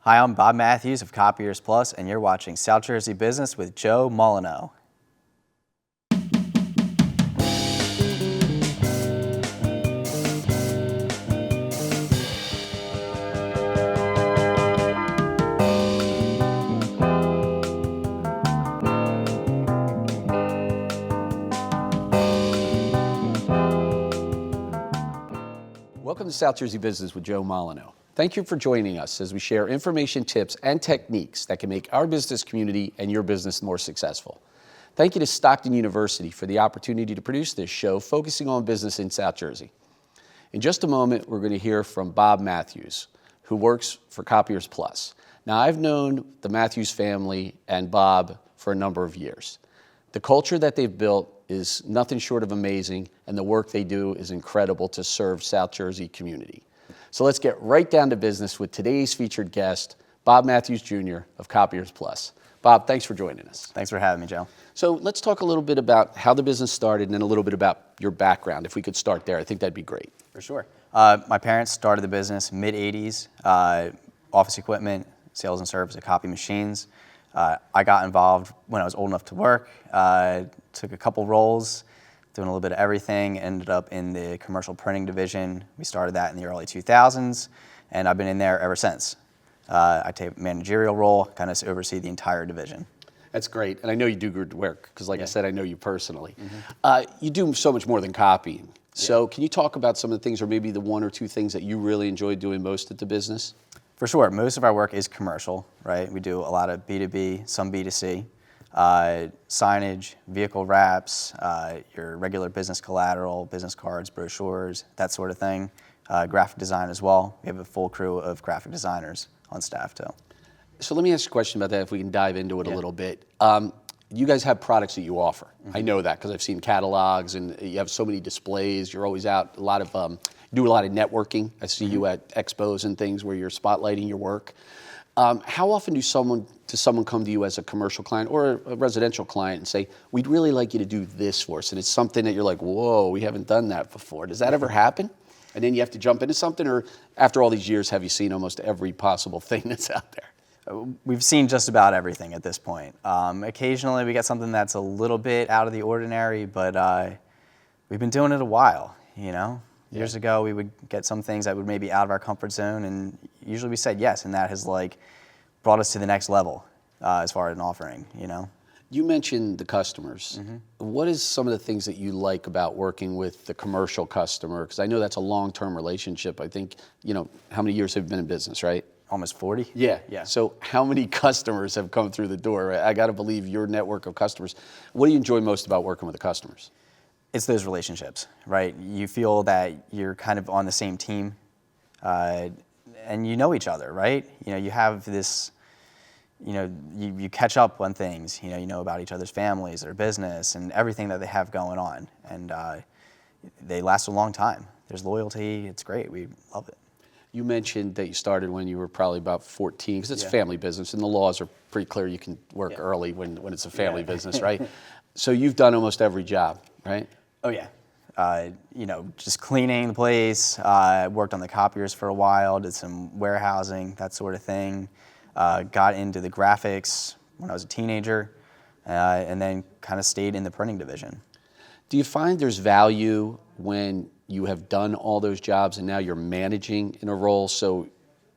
Hi, I'm Bob Matthews of Copiers Plus, and you're watching South Jersey Business with Joe Molineaux. Welcome to South Jersey Business with Joe Molineaux. Thank you for joining us as we share information, tips, and techniques that can make our business community and your business more successful. Thank you to Stockton University for the opportunity to produce this show focusing on business in South Jersey. In just a moment, we're going to hear from Bob Matthews, who works for Copiers Plus. Now, I've known the Matthews family and Bob for a number of years. The culture that they've built is nothing short of amazing, and the work they do is incredible to serve South Jersey community. So let's get right down to business with today's featured guest, Bob Matthews Jr. of Copiers Plus. Bob, thanks for joining us. Thanks for having me, Joe. So let's talk a little bit about how the business started and then a little bit about your background. If we could start there, I think that'd be great. For sure. My parents started the business mid-'80s, office equipment, sales and service of copy machines. I got involved when I was old enough to work, took a couple roles, doing a little bit of everything, ended up in the commercial printing division. We started that in the early 2000s, and I've been in there ever since. I take a managerial role, kind of oversee the entire division. That's great, and I know you do good work, because like I said, I know you personally. Mm-hmm. You do so much more than copying. So can you talk about some of the things, or maybe the one or two things that you really enjoy doing most at the business? For sure. Most of our work is commercial, right? We do a lot of B2B, some B2C, signage, vehicle wraps, your regular business collateral, business cards, brochures, that sort of thing. Graphic design as well. We have a full crew of graphic designers on staff too. So let me ask you a question about that, if we can dive into it a little bit. You guys have products that you offer. Mm-hmm. I know that because I've seen catalogs and you have so many displays. You're always out, you do a lot of networking. I see you at expos and things where you're spotlighting your work. How often does someone come to you as a commercial client or a residential client and say, we'd really like you to do this for us, and it's something that you're like, whoa, we haven't done that before. Does that ever happen? And then you have to jump into something, or after all these years, have you seen almost every possible thing that's out there? We've seen just about everything at this point. Occasionally we get something that's a little bit out of the ordinary, but we've been doing it a while, you know? Years ago, we would get some things that would maybe out of our comfort zone, and usually we said yes, and that has brought us to the next level as far as an offering, you know? You mentioned the customers. Mm-hmm. What is some of the things that you like about working with the commercial customer? Because I know that's a long-term relationship. I think, how many years have you been in business, right? Almost 40. Yeah. So how many customers have come through the door? I got to believe your network of customers. What do you enjoy most about working with the customers? It's those relationships, right? You feel that you're kind of on the same team, and you know each other, right? You have this, you catch up on things, you know about each other's families, their business, and everything that they have going on, and they last a long time. There's loyalty. It's great. We love it. You mentioned that you started when you were probably about 14, because it's a family business, and the laws are pretty clear. You can work early when it's a family business, right? So you've done almost every job, right? Oh, yeah. Just cleaning the place, worked on the copiers for a while, did some warehousing, that sort of thing. Got into the graphics when I was a teenager, and then kind of stayed in the printing division. Do you find there's value when you have done all those jobs and now you're managing in a role, so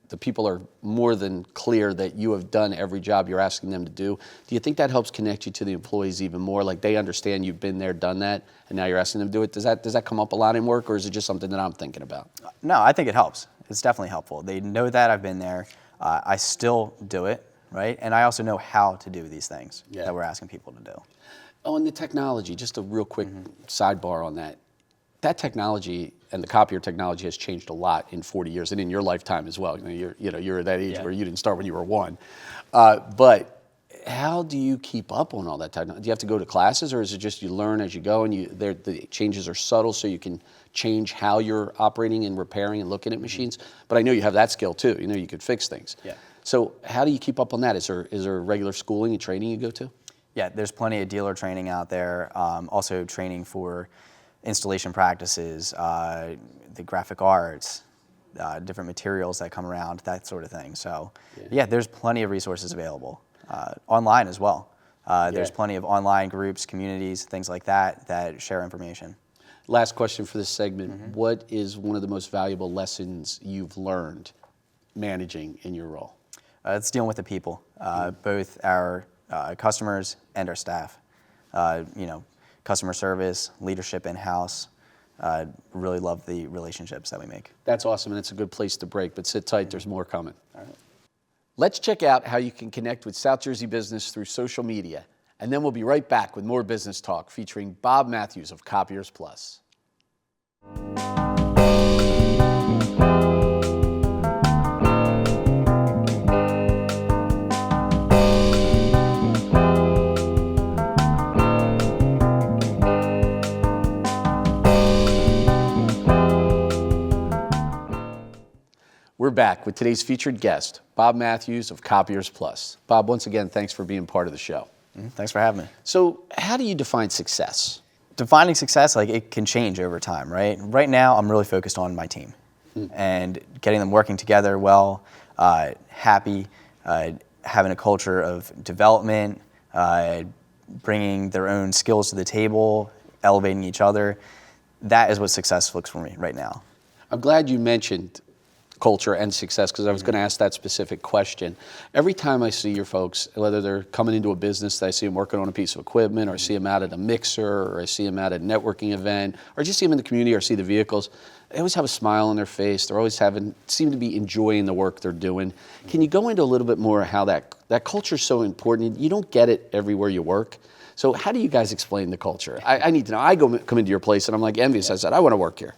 the people are more than clear that you have done every job you're asking them to do? Do you think that helps connect you to the employees even more? Like they understand you've been there, done that, and now you're asking them to do it? Does that come up a lot in work, or is it just something that I'm thinking about? No, I think it helps. It's definitely helpful. They know that I've been there. I still do it, right? And I also know how to do these things that we're asking people to do. Oh, and the technology, just a real quick sidebar on that. That technology and the copier technology has changed a lot in 40 years, and in your lifetime as well. You're at that age where you didn't start when you were 1. But how do you keep up on all that technology? Do you have to go to classes, or is it just you learn as you go, and the changes are subtle, so you can change how you're operating and repairing and looking at machines? But I know you have that skill too. You could fix things. Yeah. So how do you keep up on that? Is there regular schooling and training you go to? Yeah, there's plenty of dealer training out there. Also training for installation practices, the graphic arts, different materials that come around, that sort of thing. So yeah, there's plenty of resources available online as well. There's plenty of online groups, communities, things like that that share information. Last question for this segment. What is one of the most valuable lessons you've learned managing in your role? It's dealing with the people, both our customers and our staff. Customer service, leadership in-house. Really love the relationships that we make. That's awesome, and it's a good place to break, but sit tight, there's more coming. All right. Let's check out how you can connect with South Jersey business through social media, and then we'll be right back with more business talk featuring Bob Matthews of Copiers Plus. We're back with today's featured guest, Bob Matthews of Copiers Plus. Bob, once again, thanks for being part of the show. Thanks for having me. So, how do you define success? Defining success, it can change over time, right? Right now, I'm really focused on my team and getting them working together well, happy, having a culture of development, bringing their own skills to the table, elevating each other. That is what success looks for me right now. I'm glad you mentioned culture and success, because I was going to ask that specific question. Every time I see your folks, whether they're coming into a business that I see them working on a piece of equipment, or I see them out at a mixer, or I see them at a networking event, or just see them in the community, or see the vehicles, they always have a smile on their face. They're always seem to be enjoying the work they're doing. Can you go into a little bit more how that culture is so important? You don't get it everywhere you work. So how do you guys explain the culture? I need to know. I come into your place and I'm envious. I said, I want to work here.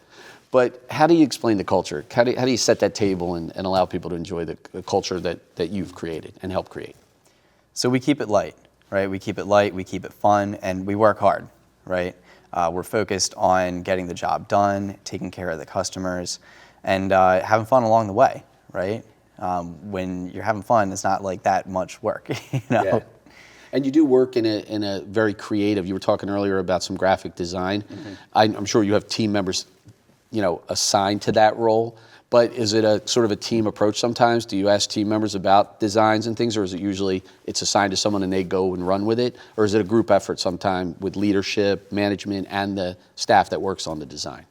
But how do you explain the culture? How do you set that table and allow people to enjoy the culture that you've created and helped create? So we keep it light, right? We keep it light, we keep it fun, and we work hard, right? We're focused on getting the job done, taking care of the customers, and having fun along the way, right? When you're having fun, it's not that much work, Yeah. And you do work in a very creative. You were talking earlier about some graphic design. I'm sure you have team members assigned to that role, but is it a sort of a team approach sometimes? Do you ask team members about designs and things, or is it usually it's assigned to someone and they go and run with it? Or is it a group effort sometime with leadership, management, and the staff that works on the design?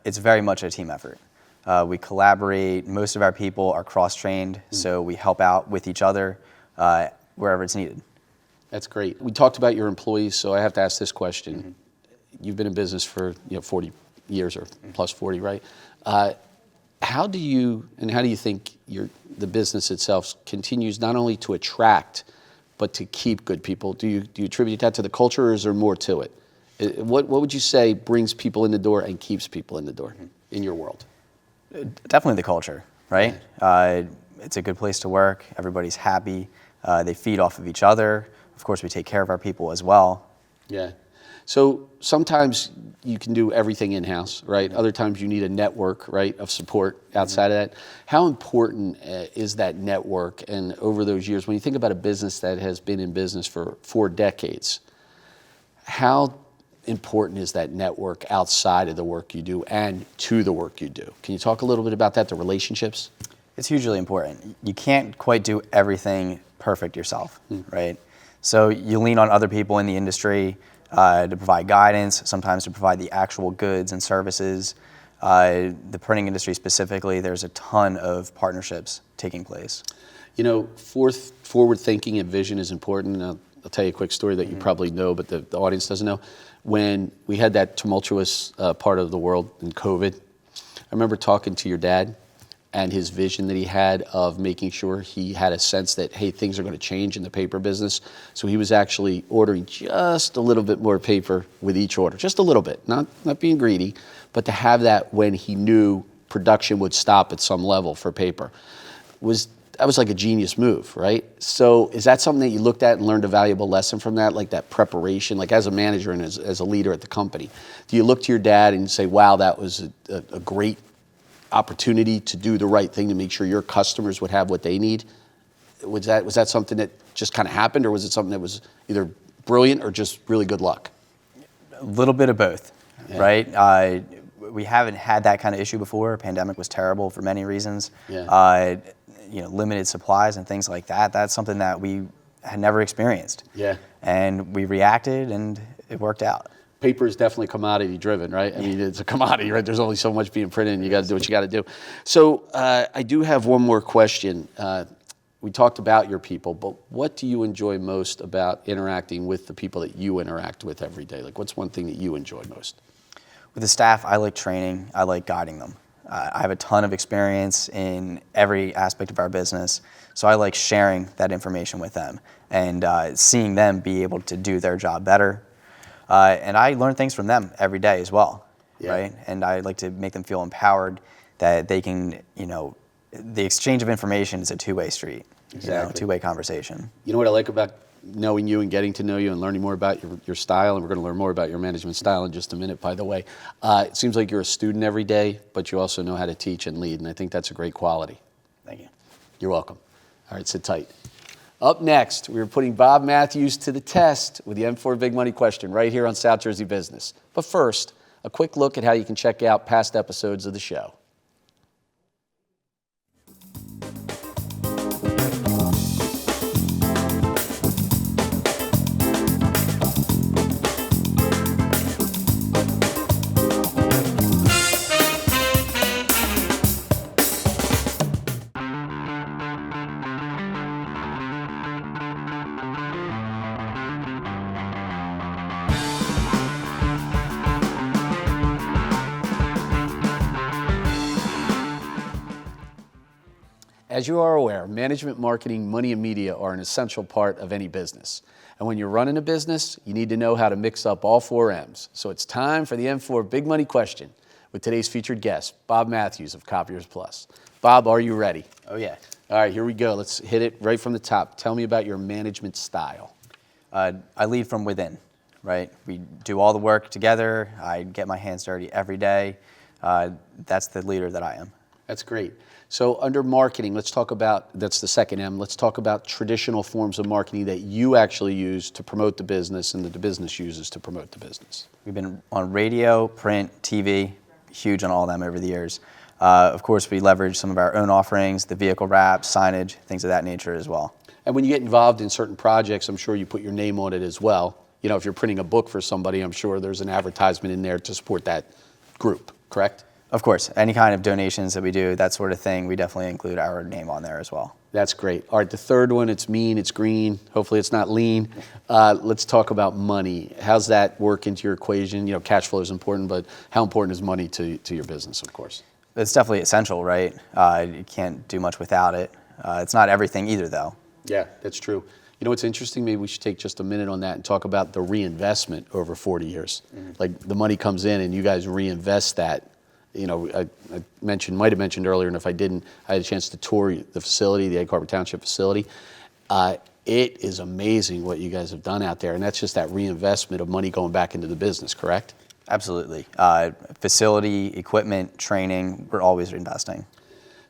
It's very much a team effort. We collaborate. Most of our people are cross-trained, so we help out with each other wherever it's needed. That's great. We talked about your employees, so I have to ask this question. You've been in business for 40 years or plus 40, right? How do you think the business itself continues not only to attract, but to keep good people? Do you attribute that to the culture, or is there more to it? What would you say brings people in the door and keeps people in the door in your world? Definitely the culture, right? It's a good place to work. Everybody's happy. They feed off of each other. Of course, we take care of our people as well. Yeah. So sometimes you can do everything in-house, right? Other times you need a network, right, of support outside of that. How important is that network? And over those years, when you think about a business that has been in business for 4 decades, how important is that network outside of the work you do and to the work you do? Can you talk a little bit about that, the relationships? It's hugely important. You can't quite do everything perfect yourself, right? So you lean on other people in the industry to provide guidance, sometimes to provide the actual goods and services. The printing industry specifically, there's a ton of partnerships taking place. Forward thinking and vision is important. And I'll tell you a quick story that you probably know, but the audience doesn't know. When we had that tumultuous part of the world in COVID, I remember talking to your dad and his vision that he had of making sure he had a sense that, hey, things are going to change in the paper business. So he was actually ordering just a little bit more paper with each order, just a little bit, not being greedy, but to have that when he knew production would stop at some level for paper. That was like a genius move, right? So is that something that you looked at and learned a valuable lesson from that, like that preparation, like as a manager and as a leader at the company? Do you look to your dad and say, wow, that was a great opportunity to do the right thing to make sure your customers would have what they need? Was that something that just kind of happened, or was it something that was either brilliant or just really good luck? A little bit of both, right? we haven't had that kind of issue before. Pandemic was terrible for many reasons. Yeah. Limited supplies and things like that. That's something that we had never experienced. Yeah. And we reacted, and it worked out. Paper is definitely commodity driven, right? I mean, it's a commodity, right? There's only so much being printed, and you got to do what you got to do. So I do have one more question. We talked about your people, but what do you enjoy most about interacting with the people that you interact with every day? Like, what's one thing that you enjoy most? With the staff, I like training. I like guiding them. I have a ton of experience in every aspect of our business, so I like sharing that information with them and seeing them be able to do their job better. And I learn things from them every day as well, right? And I like to make them feel empowered that they can, the exchange of information is a two-way street, two-way conversation. You know what I like about knowing you and getting to know you and learning more about your style, and we're going to learn more about your management style in just a minute, by the way. It seems like you're a student every day, but you also know how to teach and lead, and I think that's a great quality. Thank you. You're welcome. All right, sit tight. Up next, we're putting Bob Matthews to the test with the M4 Big Money question right here on South Jersey Business. But first, a quick look at how you can check out past episodes of the show. As you are aware, management, marketing, money, and media are an essential part of any business. And when you're running a business, you need to know how to mix up all four M's. So it's time for the M4 Big Money question with today's featured guest, Bob Matthews of Copiers Plus. Bob, are you ready? Oh, yeah. All right, here we go. Let's hit it right from the top. Tell me about your management style. I lead from within, right? We do all the work together. I get my hands dirty every day. That's the leader that I am. That's great. So under marketing, let's talk about, that's the second M, let's talk about traditional forms of marketing that you actually use to promote the business and that the business uses to promote the business. We've been on radio, print, TV, huge on all of them over the years. Of course, we leverage some of our own offerings, the vehicle wraps, signage, things of that nature as well. And when you get involved in certain projects, I'm sure you put your name on it as well. You know, if you're printing a book for somebody, I'm sure there's an advertisement in there to support that group, correct? Of course, any kind of donations that we do, that sort of thing, we definitely include our name on there as well. That's great. All right, the third one, it's mean, it's green. Hopefully it's not lean. Let's talk about money. How's that work into your equation? You know, cash flow is important, but how important is money to your business, of course? It's definitely essential, right? You can't do much without it. It's not everything either, though. Yeah, that's true. You know what's interesting? Maybe we should take just a minute on that and talk about the reinvestment over 40 years. Like the money comes in and you guys reinvest that. You know, I might have mentioned earlier, and if I didn't, I had a chance to tour the facility, the Egg Harbor Township facility. It is amazing what you guys have done out there, and that's just that reinvestment of money going back into the business, correct? Absolutely. Facility, equipment, training, we're always investing.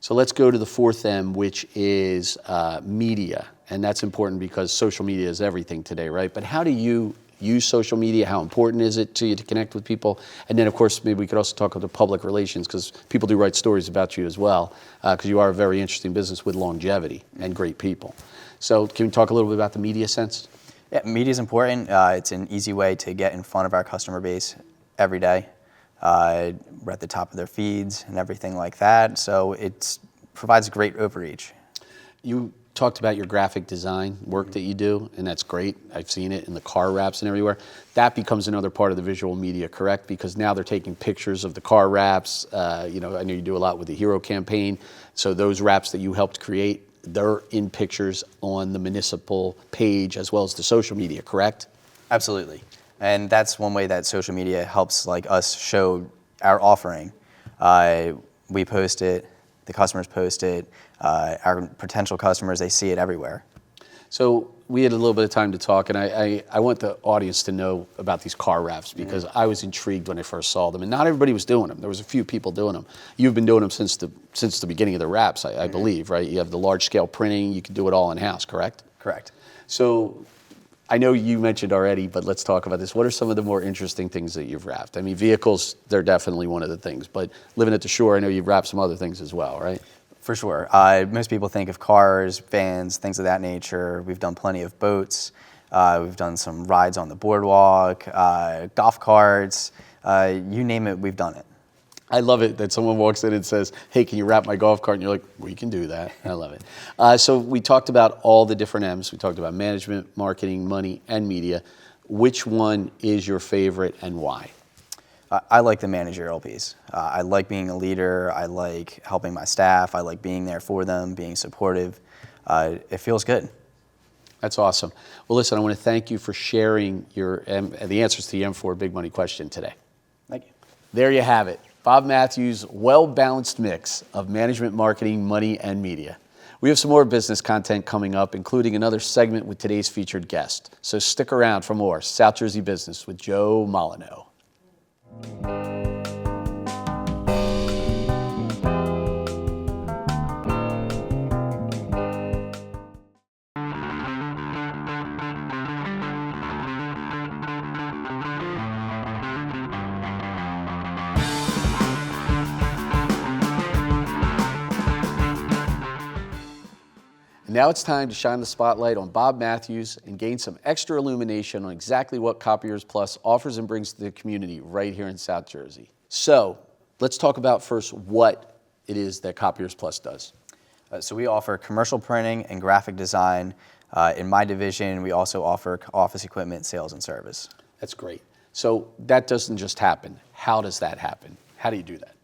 So let's go to the fourth M, which is media, and that's important because social media is everything today, right? But how do you use social media? How important is it to you to connect with people? And then, of course, maybe we could also talk about the public relations because people do write stories about you as well because you are a very interesting business with longevity and great people. So can we talk a little bit about the media sense? Yeah, media is important. It's an easy way to get in front of our customer base every day. We're at the top of their feeds and everything like that. So it provides great overreach. You talked about your graphic design work that you do, and that's great. I've seen it in the car wraps and everywhere. That becomes another part of the visual media, correct? Because now they're taking pictures of the car wraps. You know, I know you do a lot with the Hero campaign. So those wraps that you helped create, they're in pictures on the municipal page as well as the social media, correct? Absolutely. And that's one way that social media helps like us show our offering. We post it, the customers post it, our potential customers, they see it everywhere. So we had a little bit of time to talk, and I want the audience to know about these car wraps because I was intrigued when I first saw them, and not everybody was doing them. There was a few people doing them. You've been doing them since the beginning of the wraps, I believe, right? You have the large-scale printing. You can do it all in-house, correct? Correct. So I know you mentioned already, but let's talk about this. What are some of the more interesting things that you've wrapped? I mean, vehicles, they're definitely one of the things, but living at the shore, I know you've wrapped some other things as well, right? For sure. Most people think of cars, vans, things of that nature. We've done plenty of boats. We've done some rides on the boardwalk, golf carts, you name it, we've done it. I love it that someone walks in and says, hey, can you wrap my golf cart? And you're like, we can do that. I love it. So we talked about all the different M's. We talked about management, marketing, money, and media. Which one is your favorite and why? I like the managerial piece. I like being a leader. I like helping my staff. I like being there for them, being supportive. It feels good. That's awesome. Well, listen, I want to thank you for sharing the answers to the M4 Big Money question today. Thank you. There you have it. Bob Matthews' well-balanced mix of management, marketing, money, and media. We have some more business content coming up, including another segment with today's featured guest. So stick around for more South Jersey Business with Joe Molineaux. Now it's time to shine the spotlight on Bob Matthews and gain some extra illumination on exactly what Copiers Plus offers and brings to the community right here in South Jersey. So let's talk about first what it is that Copiers Plus does. So we offer commercial printing and graphic design. In my division, we also offer office equipment, sales, and service. That's great. So that doesn't just happen. How does that happen? How do you do that?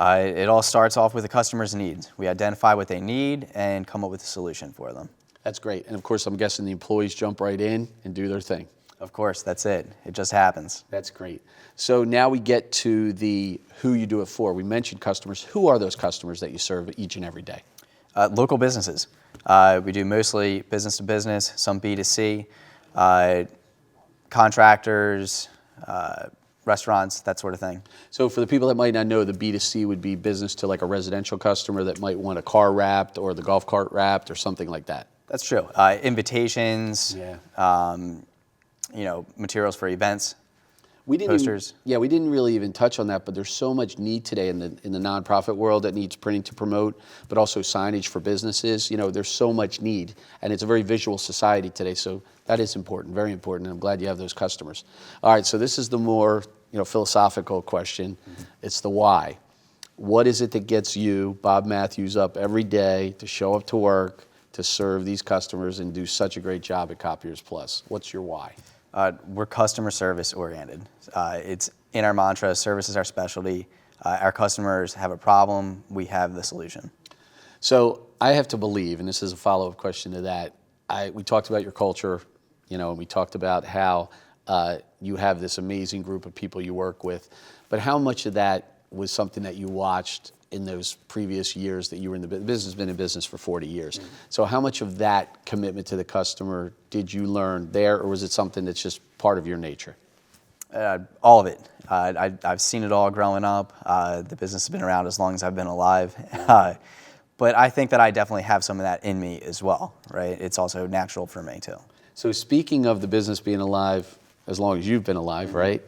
It all starts off with the customer's needs. We identify what they need and come up with a solution for them. That's great. And of course, I'm guessing the employees jump right in and do their thing. Of course, that's it. It just happens. That's great. So now we get to the who you do it for. We mentioned customers. Who are those customers that you serve each and every day? Local businesses. We do mostly business to business, some B2C, contractors, restaurants, that sort of thing. So for the people that might not know, the B2C would be business to like a residential customer that might want a car wrapped or the golf cart wrapped or something like that. That's true. Invitations, materials for events, posters. We didn't really even touch on that, but there's so much need today in the nonprofit world that needs printing to promote, but also signage for businesses. There's so much need, and it's a very visual society today, so that is important, very important, and I'm glad you have those customers. All right, so this is the more philosophical question. Mm-hmm. It's the why. What is it that gets you, Bob Matthews, up every day to show up to work, to serve these customers and do such a great job at Copiers Plus? What's your why? We're customer service oriented. It's in our mantra, service is our specialty. Our customers have a problem, we have the solution. So I have to believe, and this is a follow-up question to that, we talked about your culture, and we talked about how you have this amazing group of people you work with, but how much of that was something that you watched in those previous years that you were in the business? Has been in business for 40 years. Mm-hmm. So how much of that commitment to the customer did you learn there, or was it something that's just part of your nature? All of it. I've seen it all growing up. The business has been around as long as I've been alive. But I think that I definitely have some of that in me as well, right? It's also natural for me too. So speaking of the business being alive as long as you've been alive, right?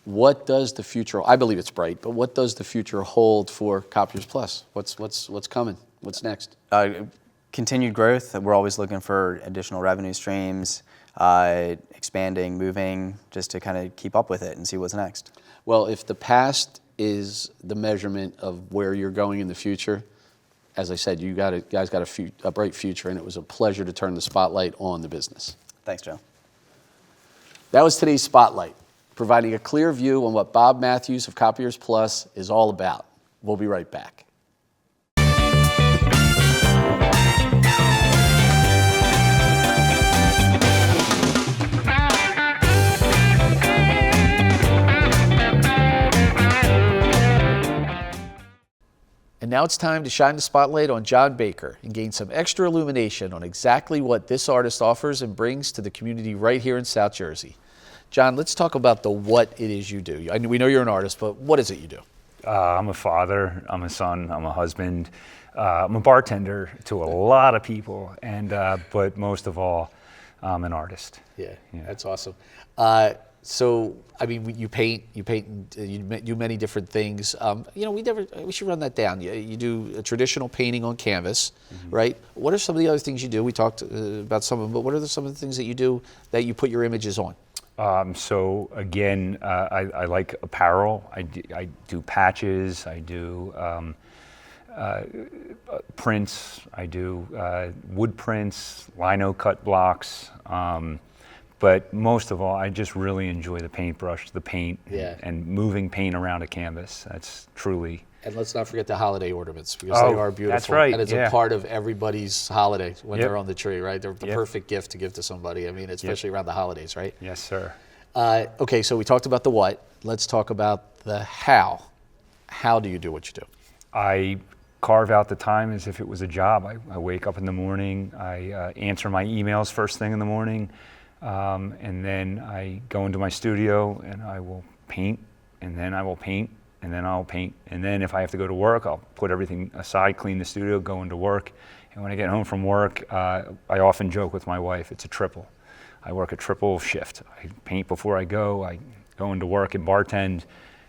What does the future, I believe it's bright, but what does the future hold for Copiers Plus? What's coming? What's next? Continued growth. We're always looking for additional revenue streams, expanding, moving, just to kind of keep up with it and see what's next. Well, if the past is the measurement of where you're going in the future, as I said, you guys got a bright future, and it was a pleasure to turn the spotlight on the business. Thanks, Joe. That was today's Spotlight, providing a clear view on what Bob Matthews of Copiers Plus is all about. We'll be right back. And now it's time to shine the spotlight on John Baker and gain some extra illumination on exactly what this artist offers and brings to the community right here in South Jersey. John, let's talk about what it is you do. We know you're an artist, but what is it you do? I'm a father, I'm a son, I'm a husband, I'm a bartender to a lot of people, and but most of all, I'm an artist. Yeah, Yeah. that's awesome. So, I mean, you paint, you do many different things. You know, we should run that down. You do a traditional painting on canvas, right? What are some of the other things you do? We talked about some of them, but what are some of the things that you do that you put your images on? So again, I like apparel. I do patches. I do prints. I do wood prints, lino cut blocks. But most of all, I just really enjoy the paintbrush, the paint, and moving paint around a canvas. That's truly. And let's not forget the holiday ornaments, because they are beautiful. That's right. And it's a part of everybody's holiday when Yep. they're on the tree, right? They're the perfect gift to give to somebody. I mean, especially around the holidays, right? Yes, sir. Okay, so we talked about the what. Let's talk about the how. How do you do what you do? I carve out the time as if it was a job. I wake up in the morning. I answer my emails first thing in the morning. And then I go into my studio and I will paint, and then I will paint, and then I'll paint. And then if I have to go to work, I'll put everything aside, clean the studio, go into work. And when I get home from work, I often joke with my wife, it's a triple. I work a triple shift. I paint before I go into work and bartend,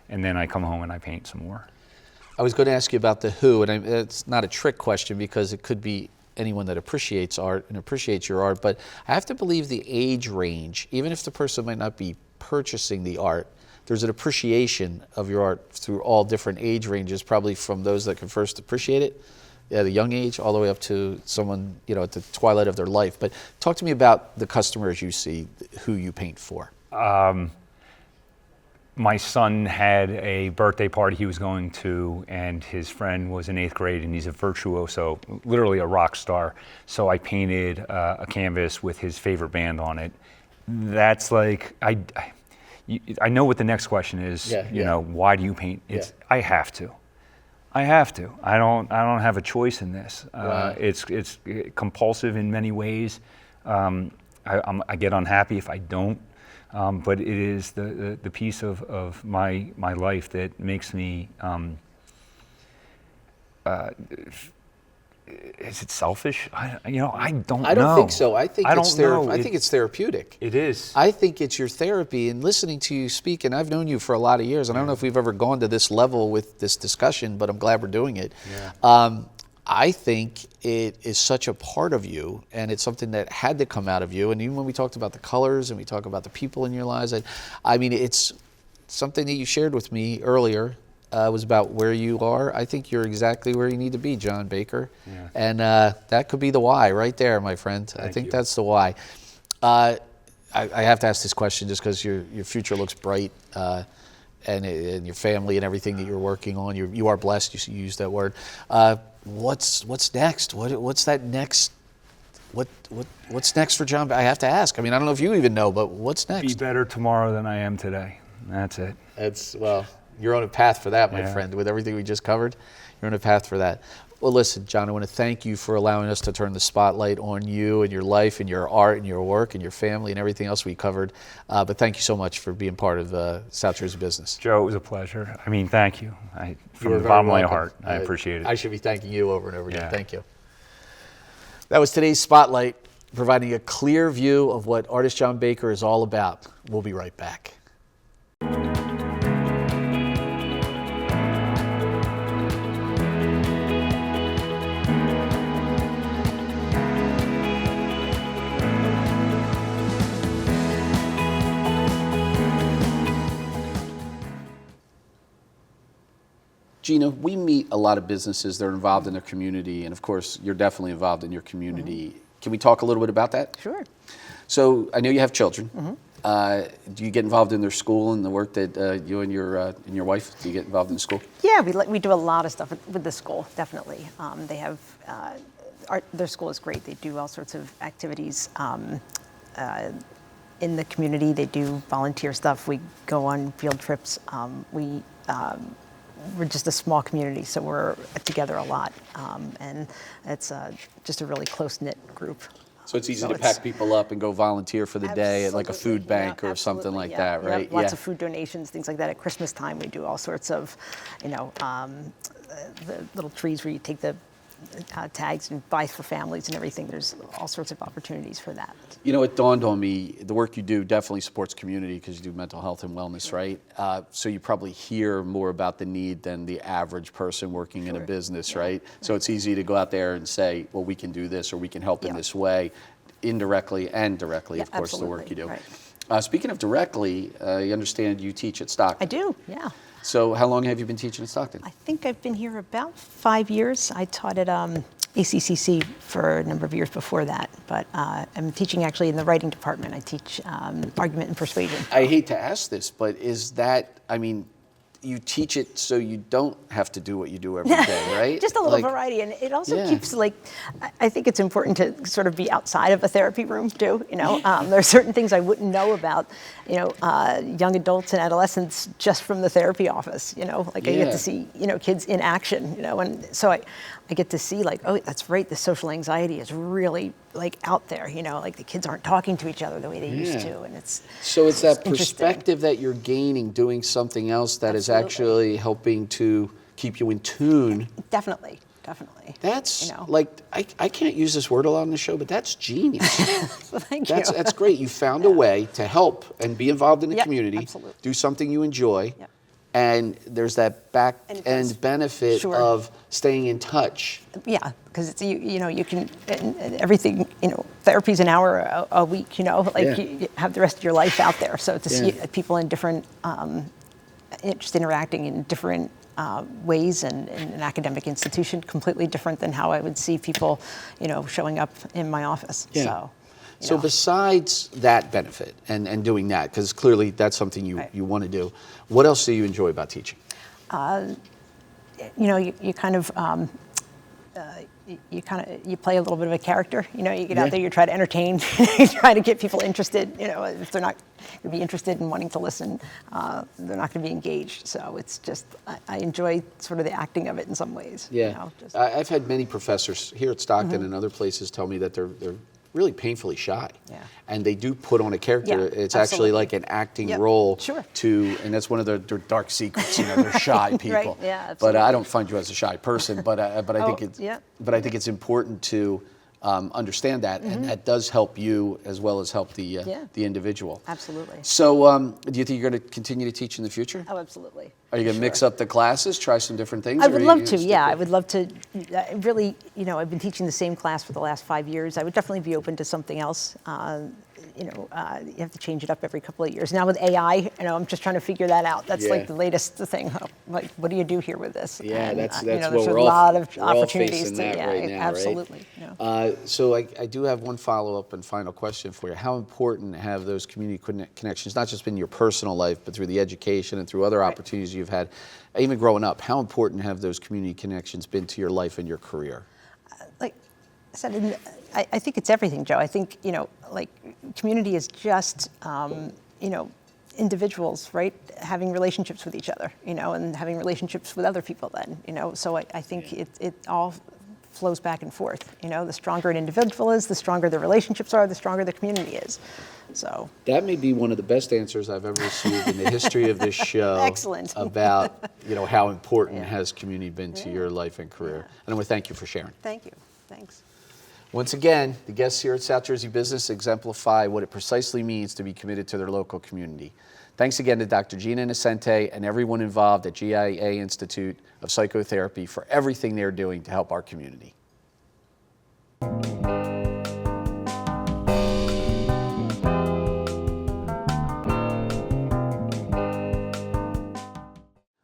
and then I come home and I paint some more. I was going to ask you about the who, and it's not a trick question because it could be anyone that appreciates art and appreciates your art, but I have to believe the age range, even if the person might not be purchasing the art, there's an appreciation of your art through all different age ranges, probably from those that can first appreciate it at a young age all the way up to someone, you know, at the twilight of their life. But talk to me about the customers you see, who you paint for. My son had a birthday party he was going to, and his friend was in 8th grade, and he's a virtuoso, literally a rock star. So I painted a canvas with his favorite band on it. That's like, I know what the next question is. You know, why do you paint? It's I have to. I don't have a choice in this. It's compulsive in many ways. I get unhappy if I don't. But it is the piece of my life that makes me. Is it selfish? I don't know. I don't think so. I think I it's don't know. I think it's therapeutic. It is. I think it's your therapy, and listening to you speak, and I've known you for a lot of years, and I don't know if we've ever gone to this level with this discussion, but I'm glad we're doing it. I think it is such a part of you, and it's something that had to come out of you. And even when we talked about the colors and we talk about the people in your lives, I mean, it's something that you shared with me earlier. Was about where you are. I think you're exactly where you need to be, John Baker. And that could be the why right there, my friend. I think that's the why. I have to ask this question just because your future looks bright, and your family and everything that you're working on. You are blessed. You used that word. What's next? What's that next? What's next for John? I have to ask. I mean, I don't know if you even know, but what's next? Be better tomorrow than I am today. That's it. Well, you're on a path for that, my friend. With everything we just covered, you're on a path for that. Well, listen, John, I want to thank you for allowing us to turn the spotlight on you and your life and your art and your work and your family and everything else we covered. But thank you so much for being part of South Jersey Business. Joe, it was a pleasure. I mean, thank you. From You're the very bottom of my welcome. heart, I appreciate it. I should be thanking you over and over again. Yeah. Thank you. That was today's Spotlight, providing a clear view of what artist John Baker is all about. We'll be right back. Gina, we meet a lot of businesses that are involved in their community, and of course, you're definitely involved in your community. Can we talk a little bit about that? Sure. So, I know you have children. Do you get involved in their school and the work that you and your wife, do you get involved in school? Yeah, we do a lot of stuff with the school, definitely. They have, their school is great. They do all sorts of activities in the community. They do volunteer stuff. We go on field trips. We're just a small community, so we're together a lot, and it's just a really close-knit group. So it's easy to pack people up and go volunteer for the day at like a food bank or something like that, right? Lots of food donations, things like that. At Christmas time, we do all sorts of, the little trees where you take the tags and buy for families and everything. There's all sorts of opportunities for that. You know, it dawned on me, the work you do definitely supports community because you do mental health and wellness, right? So you probably hear more about the need than the average person working in a business, right? So it's easy to go out there and say, well, we can do this or we can help in this way, indirectly and directly, of course, the work you do. Right. Speaking of directly, I understand you teach at Stockton. I do, yeah. So how long have you been teaching at Stockton? I think I've been here about 5 years. I taught at ACCC for a number of years before that, but I'm teaching actually in the writing department. I teach argument and persuasion. I hate to ask this, but is that, I mean, you teach it so you don't have to do what you do every day, right? Just a little variety, and it also keeps, like, I think it's important to sort of be outside of a therapy room too, you know. There are certain things I wouldn't know about, you know, young adults and adolescents just from the therapy office, you know. Like I get to see, you know, kids in action, you know, and so I get to see, like, oh, that's right, the social anxiety is really, like, out there, you know, like the kids aren't talking to each other the way they used to, and it's so it's that interesting. perspective that you're gaining doing something else that is actually helping to keep you in tune. Definitely. That's, you know. like, I can't use this word a lot on the show, but that's genius. Well, thank you. That's great. You found a way to help and be involved in the community, absolutely. do something you enjoy, and there's that back end benefit of staying in touch. Yeah, because it's you know, you can, and everything, you know, therapy's an hour a week, you know, like you have the rest of your life out there. So to see people in different, just interacting in different ways and in an academic institution, completely different than how I would see people, you know, showing up in my office. So besides that benefit and doing that, because clearly that's something you want to do, what else do you enjoy about teaching? You know, you kind of, you play a little bit of a character. You know, you get out there, you try to entertain, you try to get people interested. You know, if they're not going to be interested in wanting to listen, they're not going to be engaged. So it's just, I enjoy sort of the acting of it in some ways. Yeah, you know, just, I've had many professors here at Stockton and other places tell me that they're really painfully shy. And they do put on a character. It's actually like an acting role to, and that's one of their dark secrets, you know, they're shy people. But I don't find you as a shy person, but I think it's important to understand that, and that does help you as well as help the individual. Absolutely. So do you think you're going to continue to teach in the future? Oh, absolutely. Are you going to mix up the classes, try some different things? I would love to, yeah. I would love to. Really, you know, I've been teaching the same class for the last 5 years. I would definitely be open to something else. You know, you have to change it up every couple of years. Now with AI, you know, I'm just trying to figure that out. That's like the latest thing. Like, what do you do here with this? Yeah, and, that's you know, what there's we're a lot of all opportunities facing to, that right now, absolutely. Right? Yeah. So I do have one follow-up and final question for you. How important have those community connections, not just in your personal life, but through the education and through other opportunities you've had, even growing up, how important have those community connections been to your life and your career? Like I said, I think it's everything, Joe. I think, you know, like community is just, you know, individuals, right? Having relationships with each other, you know, and having relationships with other people then, you know. So I think it all flows back and forth. You know, the stronger an individual is, the stronger the relationships are, the stronger the community is. So that may be one of the best answers I've ever received in the history of this show. Excellent. About, you know, how important has community been to your life and career. And I want to thank you for sharing. Thank you. Thanks. Once again, the guests here at South Jersey Business exemplify what it precisely means to be committed to their local community. Thanks again to Dr. Gina Innocente and everyone involved at GIA Institute of Psychotherapy for everything they're doing to help our community.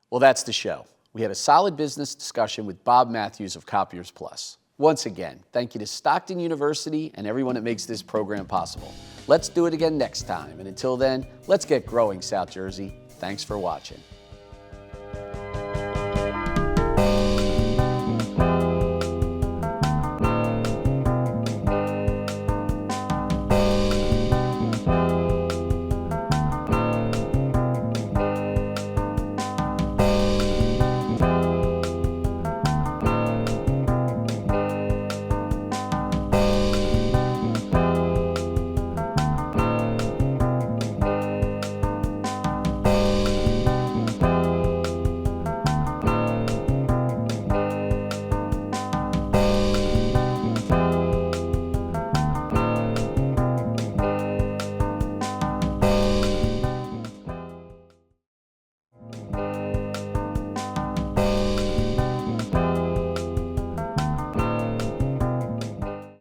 Well, that's the show. We had a solid business discussion with Bob Matthews of Copiers Plus. Once again, thank you to Stockton University and everyone that makes this program possible. Let's do it again next time. And until then, let's get growing, South Jersey. Thanks for watching.